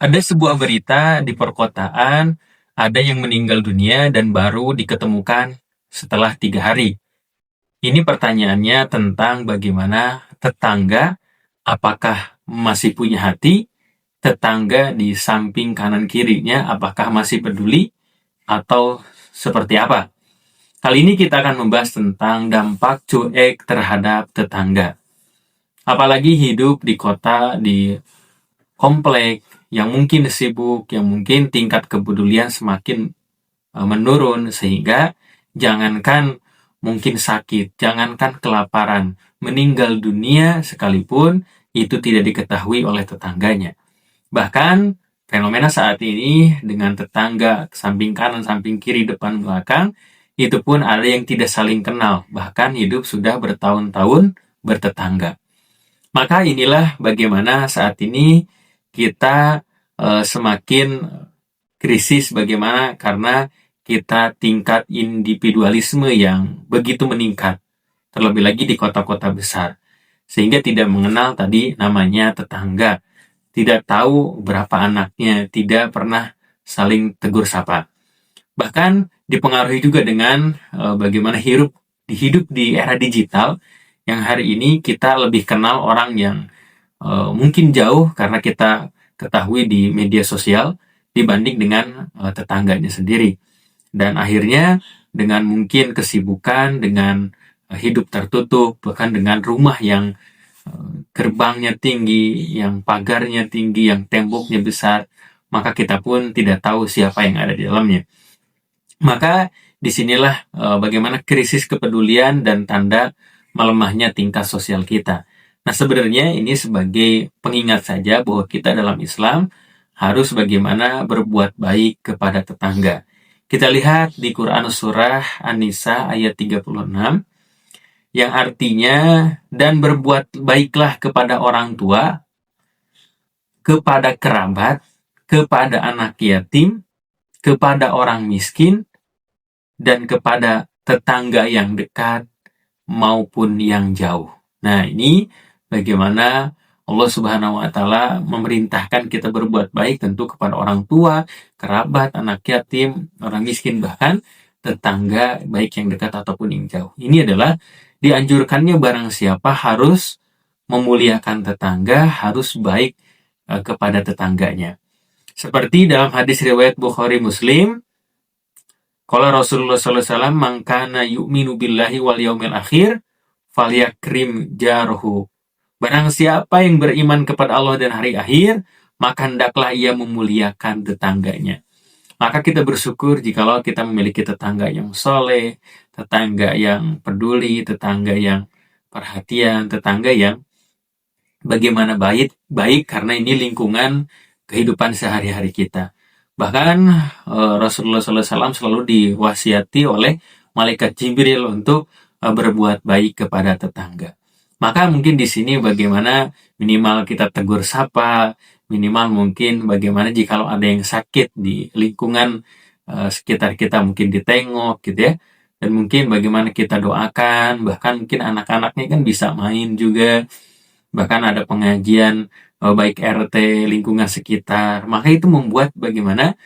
Ada sebuah berita di perkotaan, ada yang meninggal dunia dan baru diketemukan setelah 3 hari. Ini pertanyaannya tentang bagaimana tetangga, apakah masih punya hati, tetangga di samping kanan kirinya apakah masih peduli, atau seperti apa. Kali ini kita akan membahas tentang dampak cuek terhadap tetangga. Apalagi hidup di kota, di komplek, yang mungkin sibuk, yang mungkin tingkat kepedulian semakin menurun, sehingga jangankan mungkin sakit, jangankan kelaparan, meninggal dunia sekalipun itu tidak diketahui oleh tetangganya. Bahkan fenomena saat ini dengan tetangga samping kanan, samping kiri, depan, belakang, itu pun ada yang tidak saling kenal, bahkan hidup sudah bertahun-tahun bertetangga. Maka inilah bagaimana saat ini kita semakin krisis, bagaimana karena kita tingkat individualisme yang begitu meningkat, terlebih lagi di kota-kota besar, sehingga tidak mengenal tadi namanya tetangga, tidak tahu berapa anaknya, tidak pernah saling tegur sapa. Bahkan dipengaruhi juga dengan bagaimana hidup di era digital, yang hari ini kita lebih kenal orang yang mungkin jauh karena kita ketahui di media sosial dibanding dengan tetangganya sendiri. Dan akhirnya dengan mungkin kesibukan, dengan hidup tertutup, bahkan dengan rumah yang gerbangnya tinggi, yang pagarnya tinggi, yang temboknya besar, maka kita pun tidak tahu siapa yang ada di dalamnya. Maka disinilah bagaimana krisis kepedulian dan tanda melemahnya tingkat sosial kita. Nah, sebenarnya ini sebagai pengingat saja bahwa kita dalam Islam harus bagaimana berbuat baik kepada tetangga. Kita lihat di Quran surah An-Nisa ayat 36, yang artinya, dan berbuat baiklah kepada orang tua, kepada kerabat, kepada anak yatim, kepada orang miskin, dan kepada tetangga yang dekat maupun yang jauh. Nah, ini bagaimana Allah Subhanahu wa Ta'ala memerintahkan kita berbuat baik tentu kepada orang tua, kerabat, anak yatim, orang miskin, bahkan tetangga baik yang dekat ataupun yang jauh. Ini adalah dianjurkannya barang siapa harus memuliakan tetangga, harus baik kepada tetangganya. Seperti dalam hadis riwayat Bukhari Muslim, qala Rasulullah sallallahu alaihi wasallam, man kana yu'minu billahi wal yaumil akhir falyakrim jarhu. Barang siapa yang beriman kepada Allah dan hari akhir, maka hendaklah ia memuliakan tetangganya. Maka kita bersyukur jikalau kita memiliki tetangga yang soleh, tetangga yang peduli, tetangga yang perhatian, tetangga yang bagaimana baik karena ini lingkungan kehidupan sehari-hari kita. Bahkan Rasulullah SAW selalu diwasiati oleh malaikat Jibril untuk berbuat baik kepada tetangga. Maka mungkin di sini bagaimana minimal kita tegur sapa, minimal mungkin bagaimana jikalau ada yang sakit di lingkungan sekitar kita mungkin ditengok gitu ya, dan mungkin bagaimana kita doakan, bahkan mungkin anak-anaknya kan bisa main juga, bahkan ada pengajian baik RT, lingkungan sekitar, maka itu membuat bagaimana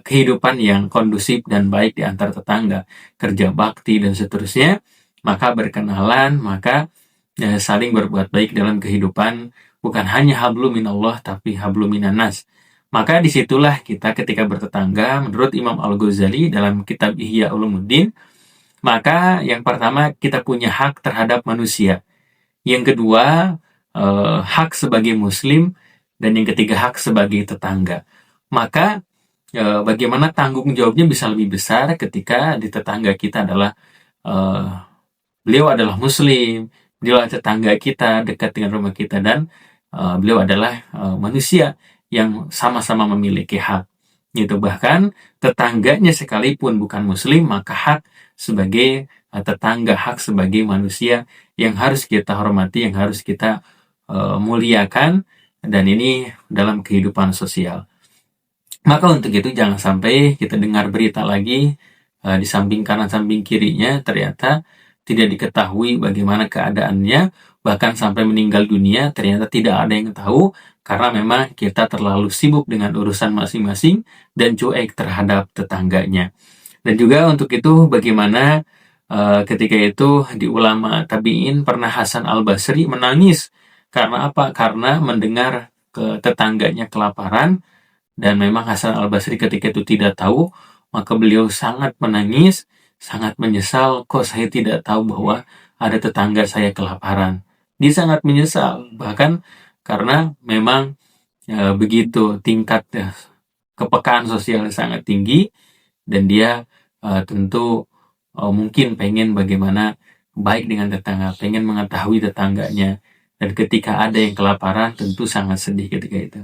kehidupan yang kondusif dan baik di antar tetangga, kerja bakti dan seterusnya, maka berkenalan, maka saling berbuat baik dalam kehidupan, bukan hanya hablum minallah tapi hablum minannas. Maka disitulah kita ketika bertetangga, menurut Imam Al-Ghazali dalam kitab Ihya Ulumuddin, maka yang pertama kita punya hak terhadap manusia, yang kedua hak sebagai muslim, dan yang ketiga hak sebagai tetangga. Maka bagaimana tanggung jawabnya bisa lebih besar ketika di tetangga kita adalah beliau adalah muslim, beliau adalah tetangga kita, dekat dengan rumah kita, dan beliau adalah manusia yang sama-sama memiliki hak. Gitu. Bahkan tetangganya sekalipun bukan muslim, maka hak sebagai tetangga, hak sebagai manusia yang harus kita hormati, yang harus kita muliakan, dan ini dalam kehidupan sosial. Maka untuk itu jangan sampai kita dengar berita lagi di samping kanan samping kirinya ternyata tidak diketahui bagaimana keadaannya, bahkan sampai meninggal dunia ternyata tidak ada yang tahu, karena memang kita terlalu sibuk dengan urusan masing-masing dan cuek terhadap tetangganya. Dan juga untuk itu bagaimana ketika itu di ulama tabi'in pernah Hasan al-Basri menangis. Karena apa? Karena mendengar ke tetangganya kelaparan, dan memang Hasan al-Basri ketika itu tidak tahu, maka beliau sangat menangis, sangat menyesal, kok saya tidak tahu bahwa ada tetangga saya kelaparan. Dia sangat menyesal, bahkan karena memang begitu tingkat kepekaan sosial sangat tinggi, dan dia tentu mungkin pengen bagaimana baik dengan tetangga, pengen mengetahui tetangganya, dan ketika ada yang kelaparan tentu sangat sedih ketika itu.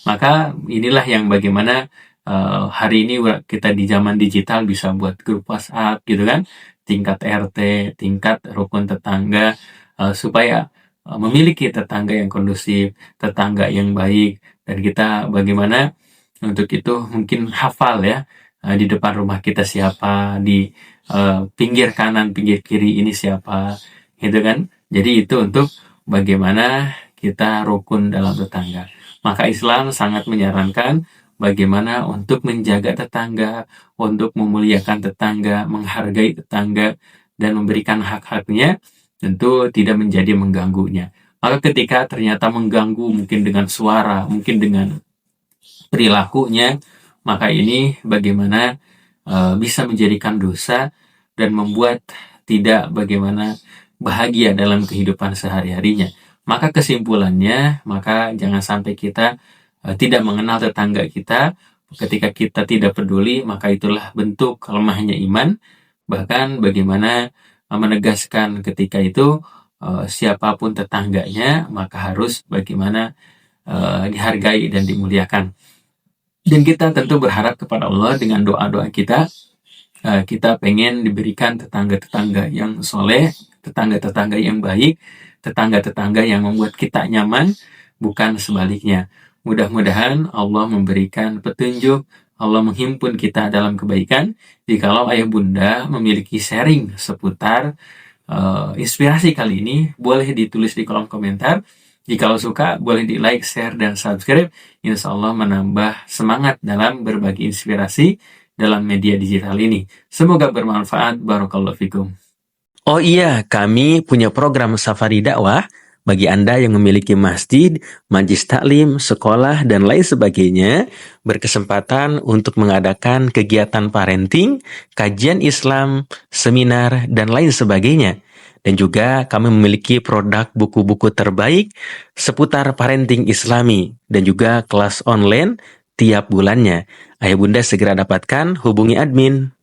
Maka inilah yang bagaimana hari ini kita di zaman digital bisa buat grup WhatsApp gitu kan, tingkat RT, tingkat rukun tetangga, supaya memiliki tetangga yang kondusif, tetangga yang baik, dan kita bagaimana untuk itu mungkin hafal ya, di depan rumah kita siapa, di pinggir kanan, pinggir kiri ini siapa, gitu kan. Jadi itu untuk bagaimana kita rukun dalam tetangga. Maka Islam sangat menyarankan bagaimana untuk menjaga tetangga, untuk memuliakan tetangga, menghargai tetangga, dan memberikan hak-haknya, tentu tidak menjadi mengganggunya. Maka ketika ternyata mengganggu mungkin dengan suara, mungkin dengan perilakunya, maka ini bagaimana bisa menjadikan dosa dan membuat tidak bagaimana bahagia dalam kehidupan sehari-harinya. Maka kesimpulannya, maka jangan sampai kita tidak mengenal tetangga kita. Ketika kita tidak peduli, maka itulah bentuk lemahnya iman. Bahkan bagaimana menegaskan ketika itu siapapun tetangganya, maka harus bagaimana dihargai dan dimuliakan. Dan kita tentu berharap kepada Allah dengan doa-doa kita, kita pengen diberikan tetangga-tetangga yang soleh, tetangga-tetangga yang baik, tetangga-tetangga yang membuat kita nyaman, bukan sebaliknya. Mudah-mudahan Allah memberikan petunjuk, Allah menghimpun kita dalam kebaikan. Jikalau ayah bunda memiliki sharing seputar inspirasi kali ini, boleh ditulis di kolom komentar. Jikalau suka, boleh di like, share, dan subscribe. Insya Allah menambah semangat dalam berbagi inspirasi dalam media digital ini. Semoga bermanfaat. Barakallahu fikum. Oh iya, kami punya program Safari Dakwah bagi Anda yang memiliki masjid, majlis taklim, sekolah, dan lain sebagainya, berkesempatan untuk mengadakan kegiatan parenting, kajian Islam, seminar, dan lain sebagainya. Dan juga kami memiliki produk buku-buku terbaik seputar parenting Islami, dan juga kelas online tiap bulannya. Ayah bunda segera dapatkan, hubungi admin.